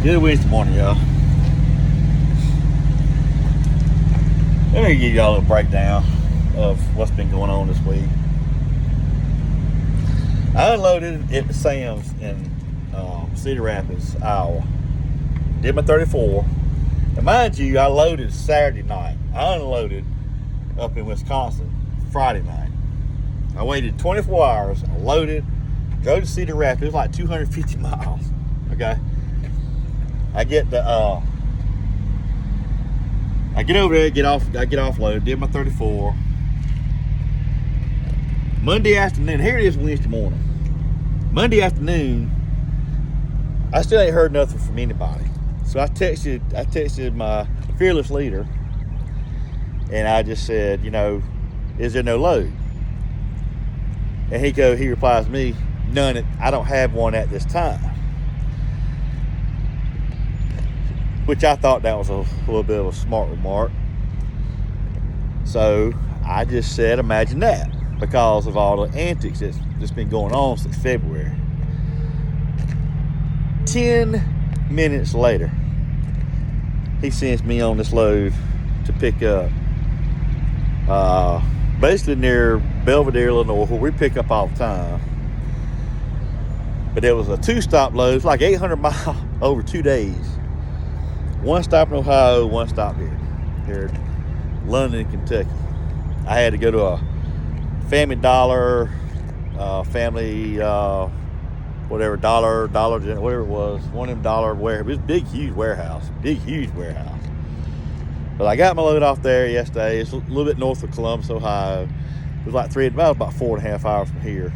Good Wednesday morning, y'all. Let me give y'all a little breakdown of what's been going on this week. I unloaded at the Sam's in Cedar Rapids, Iowa. Did my 34. And mind you, I loaded Saturday night. I unloaded up in Wisconsin Friday night. I waited 24 hours. I loaded, drove to Cedar Rapids. It was like 250 miles. Okay. I get over there, I get offloaded, did my 34. Monday afternoon, here it is Wednesday morning. Monday afternoon, I still ain't heard nothing from anybody. So I texted my fearless leader, and I just said, is there no load? And he replies to me, none, I don't have one at this time. Which I thought that was a little bit of a smart remark. So I just said, imagine that, because of all the antics that's been going on since February. 10 minutes later, he sends me on this load to pick up, basically near Belvedere, Illinois, where we pick up all the time. But it was a 2-stop load. It's like 800 miles over 2 days. One stop in Ohio, one stop here in London, Kentucky. I had to go to a Family Dollar, whatever, dollar, whatever it was, one of them dollar warehouse. It was a big, huge warehouse. But I got my load off there yesterday. It's a little bit north of Columbus, Ohio. It was like about 4.5 hours from here.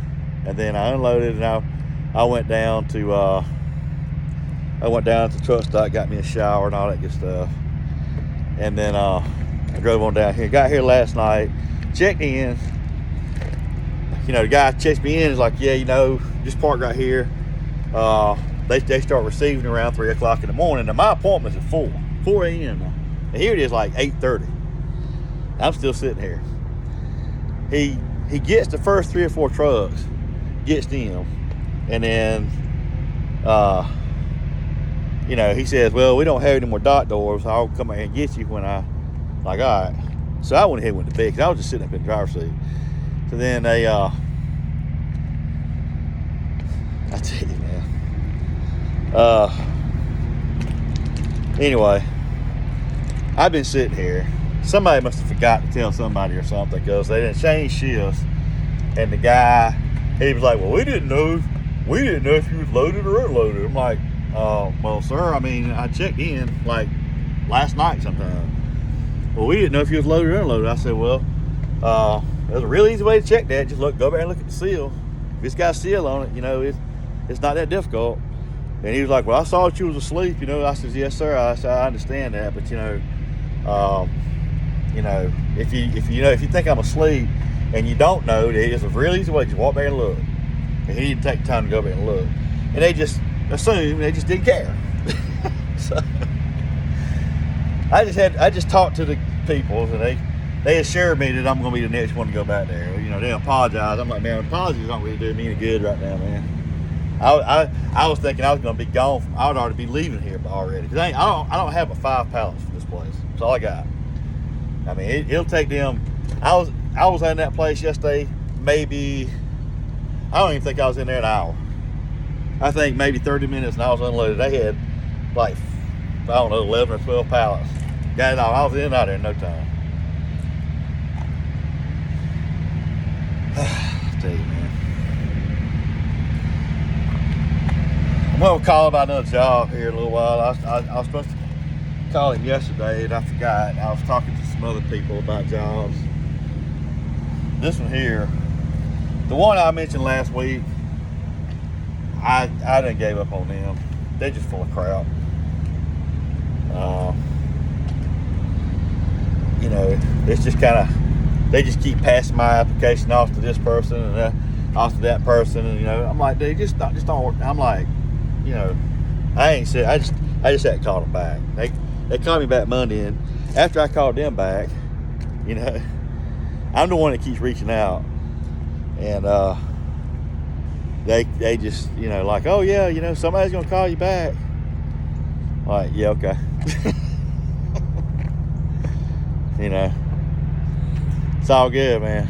And then I unloaded, and I went down to the truck stop, got me a shower and all that good stuff. And then I drove on down here. Got here last night, checked in. The guy checks me in, is like, yeah, just park right here. They start receiving around 3 o'clock in the morning. Now my appointment's at 4 a.m. And here it is like 8:30. I'm still sitting here. He gets the first 3 or 4 trucks, gets them, and then he says, well, we don't have any more dock doors, so I'll come out here and get you when all right. So I went ahead and went to bed, because I was just sitting up in the driver's seat. So then I tell you, man. Anyway, I've been sitting here. Somebody must have forgot to tell somebody or something, because they didn't change shifts. And the guy, he was like, well, we didn't know if you was loaded or unloaded. I'm like, well, sir, I checked in like last night sometime. Well, we didn't know if you was loaded or unloaded. I said, well, there's a real easy way to check that. Just go back and look at the seal. If it's got a seal on it, it's not that difficult. And he was like, well, I saw that you was asleep. I said, yes, sir. I said, I understand that, but if you think I'm asleep and you don't know, there's a real easy way. Just walk back and look. And he didn't take the time to go back and look. And they just assumed, they just didn't care. So I just talked to the people, and they assured me that I'm going to be the next one to go back there. They apologize. I'm like, man, apologies don't really do me any good right now, man. I was thinking I was going to be gone. I would already be leaving here already. Cause I don't have but 5 pallets for this place. That's all I got. It'll take them. I was in that place yesterday. Maybe I don't even think I was in there an hour. I think maybe 30 minutes, and I was unloaded. They had 11 or 12 pallets. Got it all. I was in and out there in no time. I tell you, man. I'm going to call about another job here in a little while. I was supposed to call him yesterday, and I forgot. I was talking to some other people about jobs. This one here, the one I mentioned last week, I done gave up on them. They're just full of crap. It's just they just keep passing my application off to this person and off to that person, and I'm like, dude, just don't work. I'm like, I just hadn't called them back. They called me back Monday, and after I called them back, I'm the one that keeps reaching out, and they just, oh yeah, somebody's gonna call you back. Like, yeah, okay. You know, it's all good, man.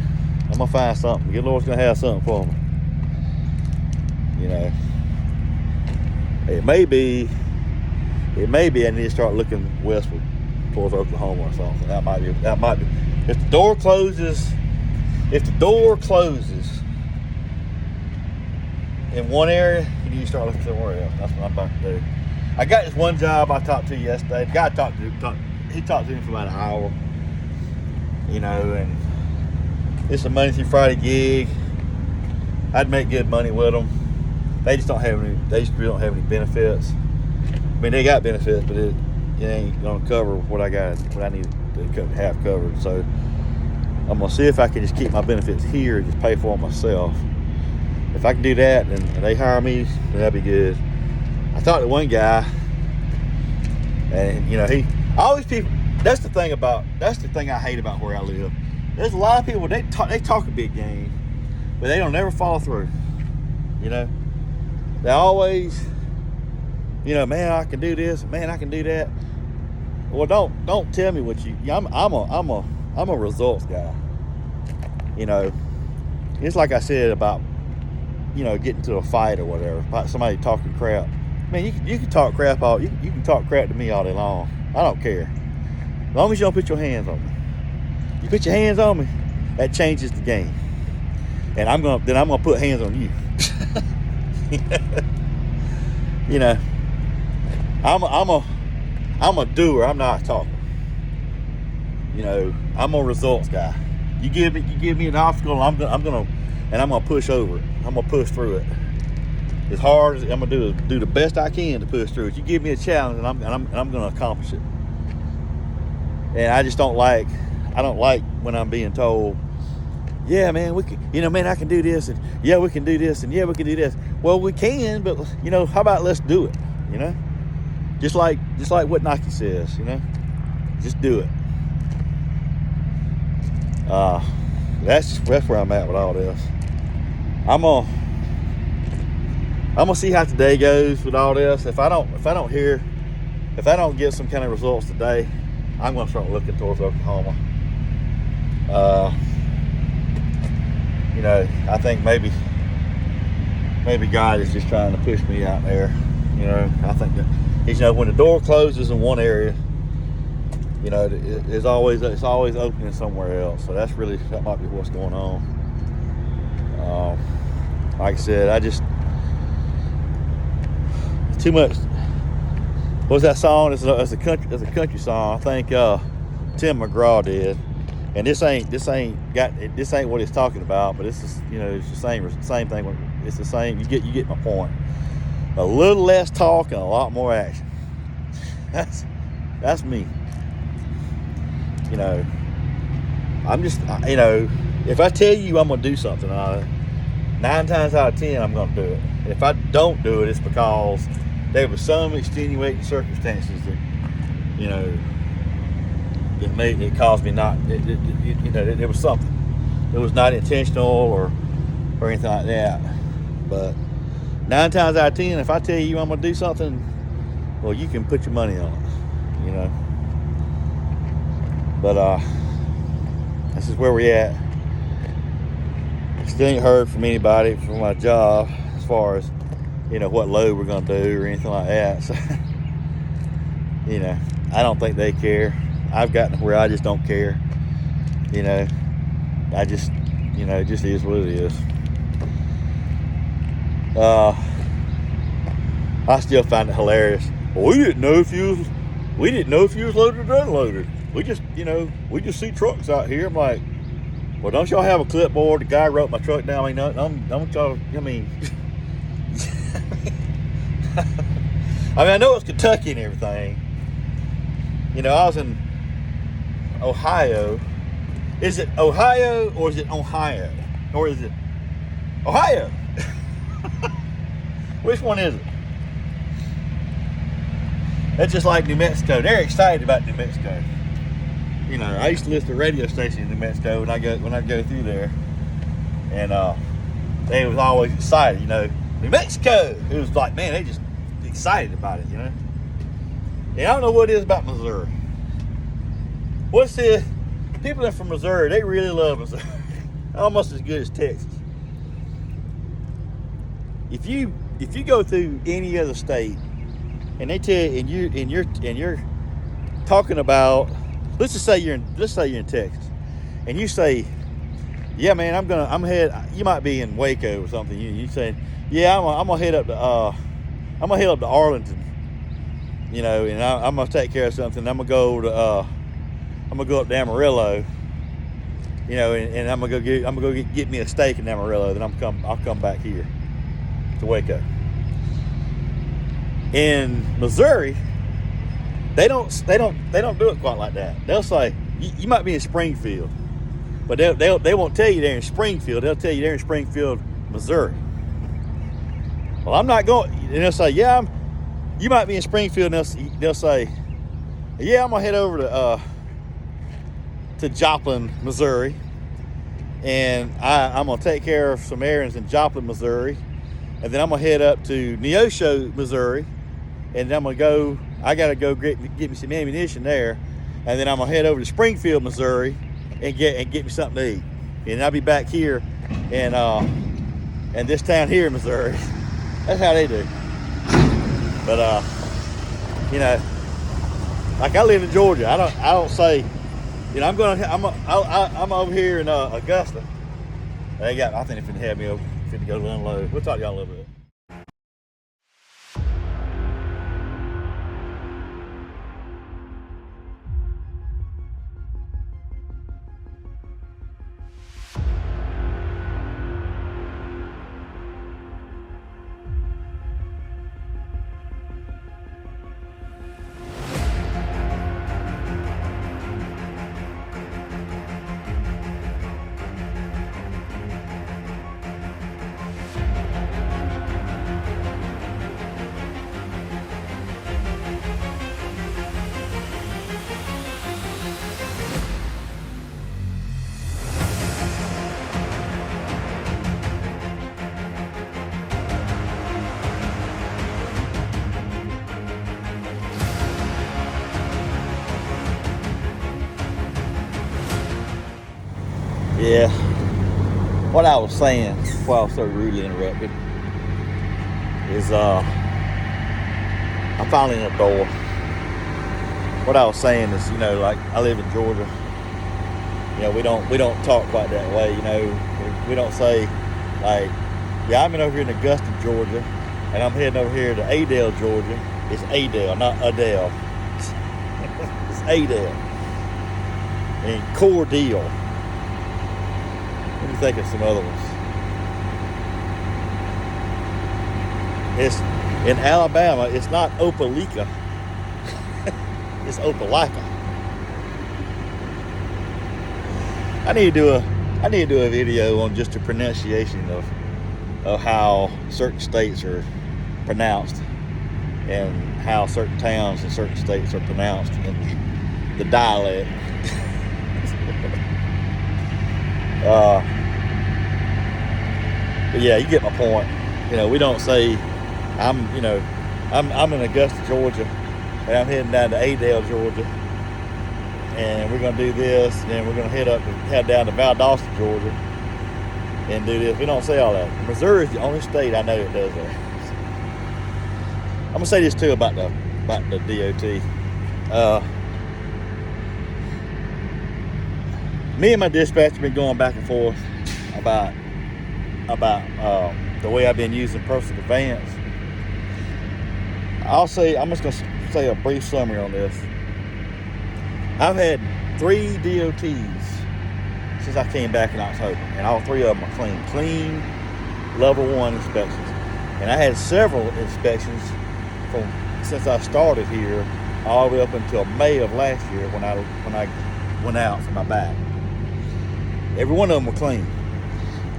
I'm gonna find something. Good Lord's gonna have something for me. You know, it may be I need to start looking westward towards Oklahoma or something. That might be. If the door closes in one area, you need to start looking somewhere else. That's what I'm about to do. I got this one job I talked to yesterday. The guy talked to me for about an hour. You know, and it's a Monday through Friday gig. I'd make good money with them. They just really don't have any benefits. I mean, they got benefits, but it ain't gonna cover what I need to have covered. So I'm gonna see if I can just keep my benefits here and just pay for them myself. If I can do that and they hire me, then that'd be good. I talked to one guy, and you know, that's the thing I hate about where I live. There's a lot of people, they talk a big game, but they don't never follow through. You know, they always, you know, man, I can do this, man, I can do that. Well, don't tell me what you. I'm a results guy. You know, it's like I said about, you know, getting to a fight or whatever, about somebody talking crap. Man, you can talk crap you can talk crap to me all day long. I don't care. As long as you don't put your hands on me. You put your hands on me, that changes the game. And I'm gonna put hands on you. You know, I'm a doer. I'm not a talker. You know, I'm a results guy. You give me an obstacle, I'm gonna push over it. I'm gonna push through it. As hard as I'm gonna do the best I can to push through it. You give me a challenge, and I'm gonna accomplish it. And I just don't like when I'm being told, yeah, man, we can, you know, man, I can do this, and yeah, we can do this, and yeah, we can do this. Well, we can, but you know, how about let's do it? You know, just like what Nike says, you know, just do it. That's where I'm at with all this. I'm gonna see how today goes with all this. If I don't get some kind of results today, I'm gonna start looking towards Oklahoma. You know, I think maybe God is just trying to push me out there. You know, I think that, you know, when the door closes in one area, you know, it's always opening somewhere else. So that might be what's going on. Like I said, too much. What was that song? It's a country song. I think Tim McGraw did. And this ain't what it's talking about. But it's just, you know, it's the same thing. It's the same. You get my point. A little less talk and a lot more action. That's me. You know, I'm just, you know, if I tell you I'm gonna do something, 9 times out of 10 I'm gonna do it. If I don't do it, it's because there was some extenuating circumstances that, you know, it caused me not. You know, it was something. It was not intentional or anything like that. But 9 times out of 10, if I tell you I'm gonna do something, well, you can put your money on it. You know. But this is where we're at. I still ain't heard from anybody from my job as far as, you know, what load we're gonna do or anything like that. So, you know, I don't think they care. I've gotten to where I just don't care. You know, I just, you know, it just is what it is. I still find it hilarious. Well, we didn't know if you was loaded or unloaded. We just see trucks out here. I'm like, well, don't y'all have a clipboard? The guy wrote my truck down. I mean, I know it's Kentucky and everything. You know, I was in Ohio. Is it Ohio or is it Ohio? Or is it Ohio? Which one is it? It's just like New Mexico. They're excited about New Mexico. You know, I used to listen to a radio station in New Mexico when I go through there, and they was always excited. You know, New Mexico. It was like, man, they just excited about it. You know. And I don't know what it is about Missouri. What's this? People that are from Missouri, they really love Missouri. Almost as good as Texas. If you go through any other state and they tell you, and you're talking about, let's say you're in Texas, and you say, yeah, man, I'm head. You might be in Waco or something. You say, yeah, I'm gonna head up to Arlington, you know, and I'm gonna take care of something. I'm gonna go up to Amarillo, you know, and I'm gonna go get me a steak in Amarillo. Then I'll come back here to Waco. In Missouri, they don't do it quite like that. They'll say you might be in Springfield, but they won't tell you they're in Springfield. They'll tell you they're in Springfield, Missouri. Well, I'm not going. And they'll say, yeah, you might be in Springfield. And they'll say, yeah, I'm gonna head over to Joplin, Missouri, and I'm gonna take care of some errands in Joplin, Missouri, and then I'm gonna head up to Neosho, Missouri, and then I gotta go get me some ammunition there, and then I'm gonna head over to Springfield, Missouri, and get me something to eat, and I'll be back here in this town here in Missouri. That's how they do. But you know, like I live in Georgia. I don't say, you know, I'm over here in Augusta. I think they're finna have me over, finna go to unload. We'll talk to y'all a little bit. Yeah, what I was saying before I was so rudely interrupted is I'm finally in a door. What I was saying is, you know, like I live in Georgia. You know, we don't talk quite that way. You know, we don't say like, yeah, I'm over here in Augusta, Georgia, and I'm heading over here to Adel, Georgia. It's Adel, not Adele. It's Adel and Cordele. Let me think of some other ones. It's in Alabama. It's not Opelika. It's Opelika. I need to do a video on just the pronunciation of how certain states are pronounced and how certain towns in certain states are pronounced in the dialect. But yeah, you get my point. You know, we don't say I'm in Augusta, Georgia, and I'm heading down to Adel, Georgia, and we're gonna do this, and then we're gonna head down to Valdosta, Georgia, and do this. We don't say all that. Missouri is the only state I know that does that. I'm gonna say this too about the D.O.T. Me and my dispatcher have been going back and forth about the way I've been using personal conveyance. I'm just gonna say a brief summary on this. I've had 3 DOTs since I came back in October, and all 3 of them are clean level 1 inspections. And I had several inspections since I started here all the way up until May of last year when I went out for my back. Every one of them were clean.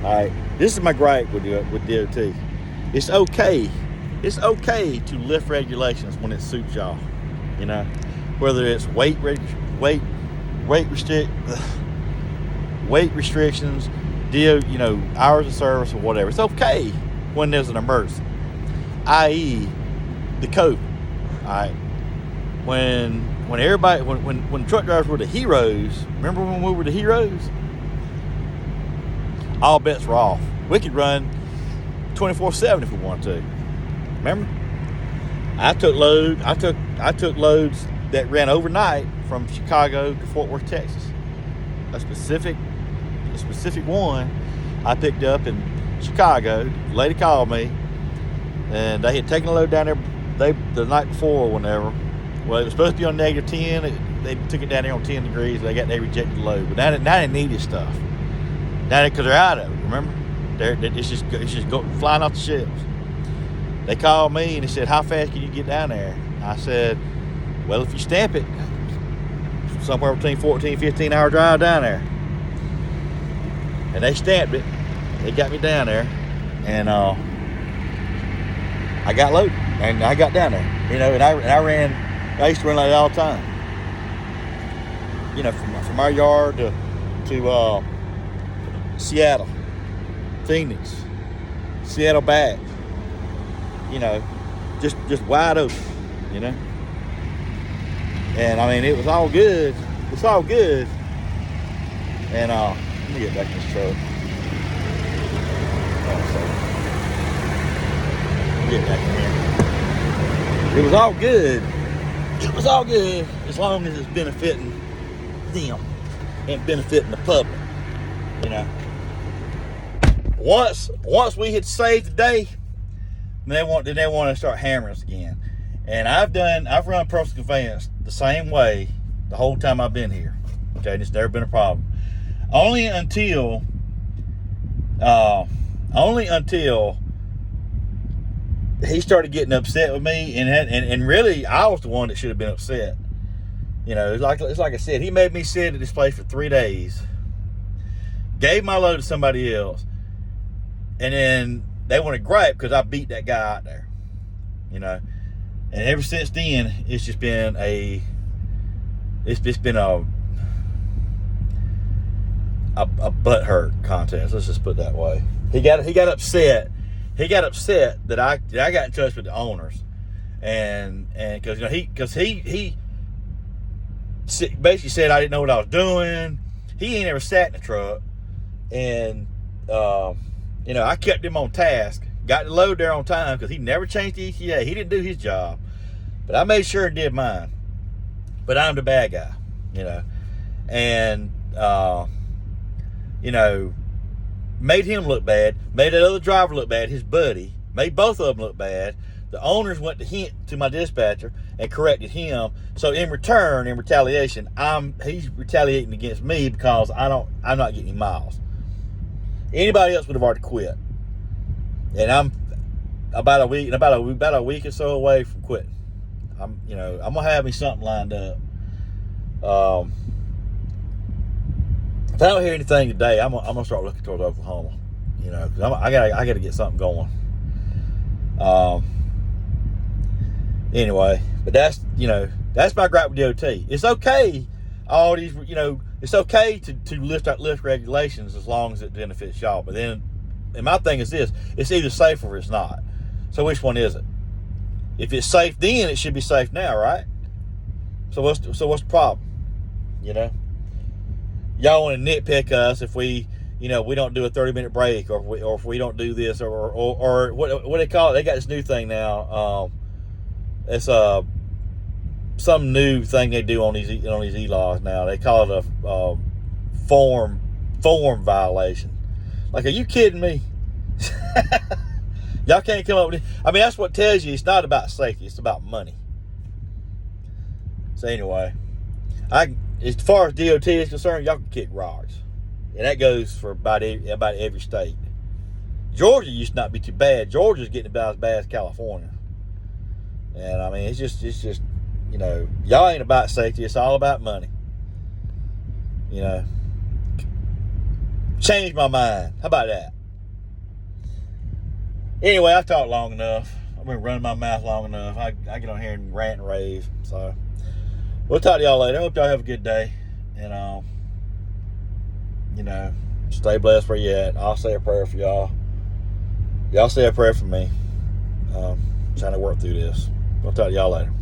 All right, this is my gripe with DOT. It's okay to lift regulations when it suits y'all. You know, whether it's weight restrictions, hours of service or whatever. It's okay when there's an emergency, i.e. the COVID. All right, when truck drivers were the heroes, remember when we were the heroes? All bets were off. We could run 24/7 if we wanted to. Remember? I took loads that ran overnight from Chicago to Fort Worth, Texas. A specific one I picked up in Chicago. The lady called me, and they had taken a load down there the night before or whenever. Well, it was supposed to be on -10. They took it down there on 10 degrees. They rejected the load. But now they need this stuff. Now because they're out of it, remember? It's just flying off the shelves. They called me and they said, how fast can you get down there? I said, well, if you stamp it, somewhere between 14, 15 hour drive down there. And they stamped it. They got me down there. And I got loaded. And I got down there. And I used to run like that all the time. From our yard to Seattle, Phoenix, Seattle back. Just wide open, And I mean, it was all good. It's all good. And let me get back in this truck. Get back in here. It was all good. It was all good as long as it's benefiting them and benefiting the public. Once we had saved the day, then they want to start hammering us again. And I've run personal conveyance the same way the whole time I've been here. Okay, and it's never been a problem. Only until he started getting upset with me, and really I was the one that should have been upset. It's like I said, he made me sit at this place for 3 days, gave my load to somebody else, and then they want to gripe because I beat that guy out there. And ever since then, it's just been a butthurt contest. Let's just put it that way. He got upset. He got upset that I got in touch with the owners, and because he basically said I didn't know what I was doing. He ain't ever sat in the truck, and I kept him on task. Got the load there on time because he never changed the ETA. He didn't do his job, but I made sure he did mine. But I'm the bad guy, and made him look bad, made that other driver look bad, his buddy, made both of them look bad. The owners went to my dispatcher and corrected him. So in retaliation, he's retaliating against me because I'm not getting any miles. Anybody else would have already quit. And I'm about a week or so away from quitting. I'm gonna have me something lined up. If I don't hear anything today, I'm gonna start looking towards Oklahoma. Because I gotta get something going. Anyway, but that's my gripe with D.O.T. It's okay. All these, it's okay to lift regulations as long as it benefits y'all. But then, and my thing is this: it's either safe or it's not. So which one is it? If it's safe then, it should be safe now, right? So what's the problem? Y'all want to nitpick us if we don't do a 30-minute break, or if we don't do this, or what they call it? They got this new thing now. It's some new thing they do on these e-laws now. They call it a form violation. Like, are you kidding me? Y'all can't come up with it. I mean, that's what tells you it's not about safety. It's about money. So anyway, as far as D.O.T. is concerned, y'all can kick rocks. And that goes for about every state. Georgia used to not be too bad. Georgia's getting about as bad as California. And I mean, it's just y'all ain't about safety. It's all about money. Change my mind. How about that? Anyway, I've talked long enough. I've been running my mouth long enough. I get on here and rant and rave. So we'll talk to y'all later. I hope y'all have a good day. And stay blessed where you at. I'll say a prayer for y'all. Y'all say a prayer for me. Trying to work through this. We'll talk to y'all later.